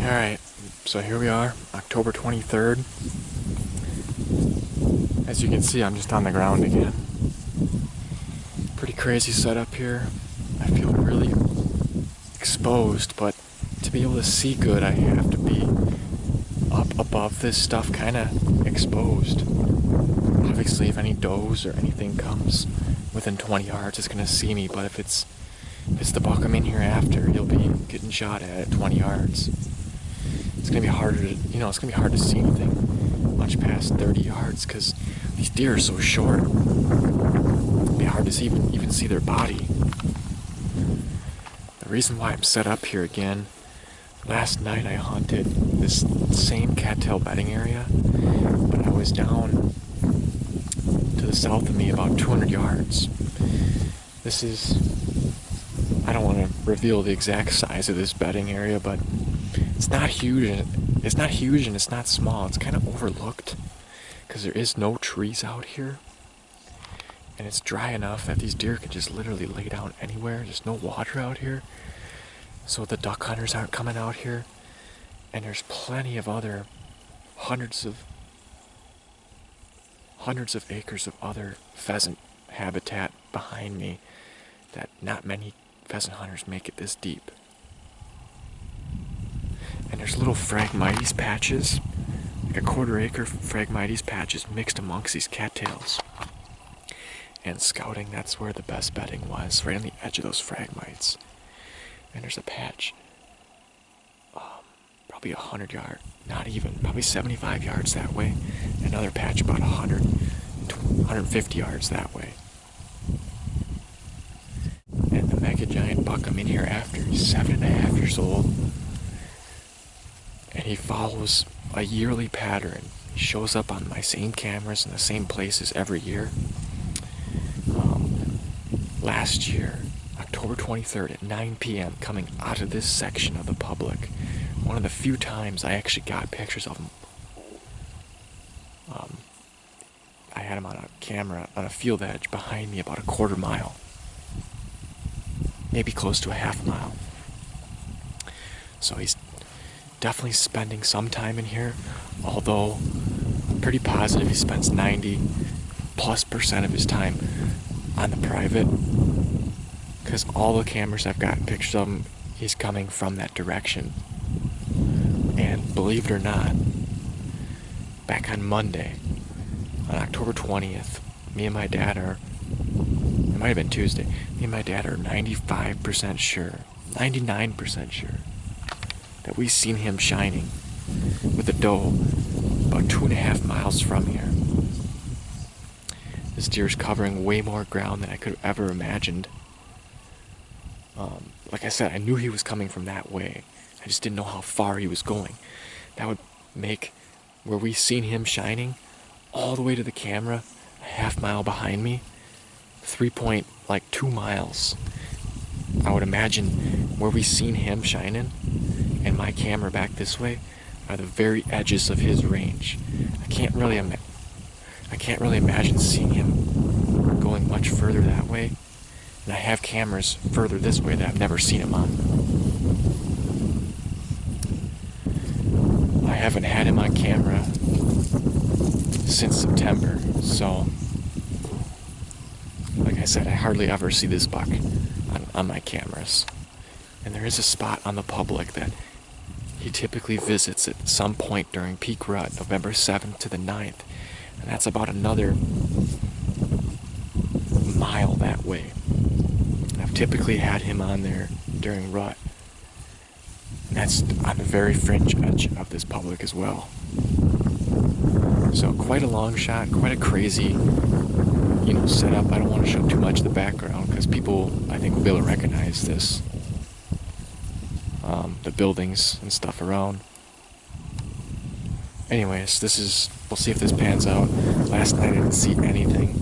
Alright, so here we are, October 23rd. As you can see, I'm just on the ground again. Pretty crazy setup here. I feel really exposed, but to be able to see good, I have to be up above this stuff, kind of exposed. Obviously, if any does or anything comes within 20 yards, it's going to see me, but if it's the buck I'm in here after, he'll be getting shot at 20 yards. It's going to be harder to, it's going to be hard to see anything much past 30 yards because these deer are so short. It'll be hard to see, even see their body. The reason why I'm set up here again, last night I hunted this same cattail bedding area, but I was down to the south of me about 200 yards. This is, I don't want to reveal the exact size of this bedding area, but it's not huge, and it's not small. It's kind of overlooked because there is no trees out here, and it's dry enough that these deer can just literally lay down anywhere. There's no water out here, so the duck hunters aren't coming out here, and there's plenty of other hundreds of acres of other pheasant habitat behind me that not many pheasant hunters make it this deep. And there's little Phragmites patches, like a quarter-acre Phragmites patches mixed amongst these cattails. And scouting, that's where the best bedding was, right on the edge of those Phragmites. And there's a patch, probably 100 yards, not even, probably 75 yards that way. Another patch about 150 yards that way. And the mega giant buck I'm in here after, he's 7.5 years old. And he follows a yearly pattern. He shows up on my same cameras in the same places every year. Last year, October 23rd at 9 p.m., coming out of this section of the public, one of the few times I actually got pictures of him. I had him on a camera on a field edge behind me about a quarter mile, maybe close to a half mile. So he's definitely spending some time in here, although I'm pretty positive he spends 90+% of his time on the private, because all the cameras I've gotten pictures of him, he's coming from that direction. And believe it or not, back on Monday, on October 20th, me and my dad are, it might have been Tuesday, me and my dad are 95% sure, 99% sure, that we've seen him shining with a doe about 2.5 miles from here. This deer's covering way more ground than I could have ever imagined. Like I said, I knew he was coming from that way. I just didn't know how far he was going. That would make where we seen him shining all the way to the camera, a half mile behind me, 3.2 miles. I would imagine where we seen him shining and my camera back this way are the very edges of his range. I can't really imagine seeing him going much further that way. And I have cameras further this way that I've never seen him on. I haven't had him on camera since September, so like I said, I hardly ever see this buck on my cameras. And there is a spot on the public that he typically visits at some point during peak rut, November 7th to the 9th, and that's about another mile that way. I've typically had him on there during rut. And that's on the very fringe edge of this public as well. So quite a long shot, quite a crazy, setup. I don't want to show too much of the background because people, I think, will be able to recognize this. The buildings and stuff around. Anyways, we'll see if this pans out. Last night I didn't see anything.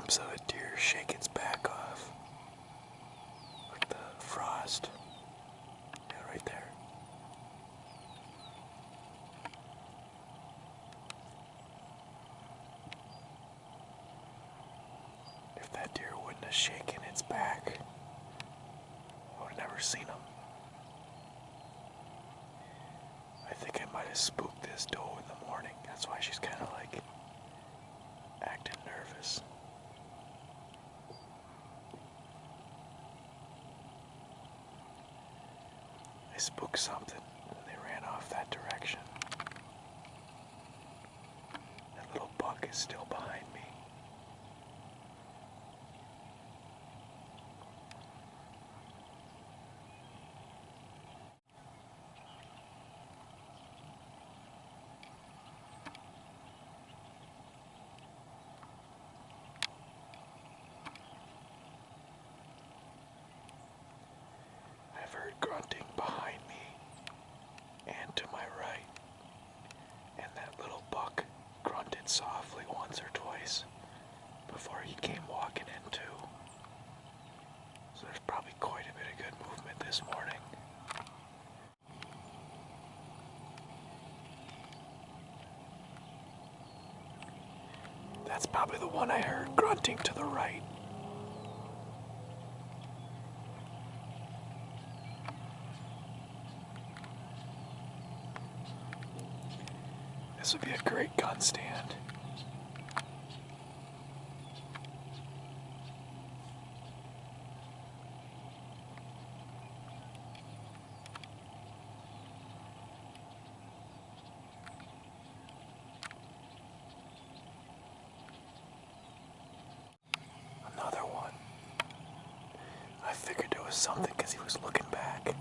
glimpse of a deer shake its back off. Like the frost. Yeah, right there. If that deer wouldn't have shaken its back, I would have never seen him. I think I might have spooked this doe in the morning. That's why she's kind of like acting nervous. I spooked something and they ran off that direction. That little buck is still behind me. I've heard grunting behind me and to my right, and that little buck grunted softly once or twice before he came walking in too. So there's probably quite a bit of good movement this morning. That's probably the one I heard grunting to the right. This would be a great gun stand. Another one. I figured there was something because he was looking back.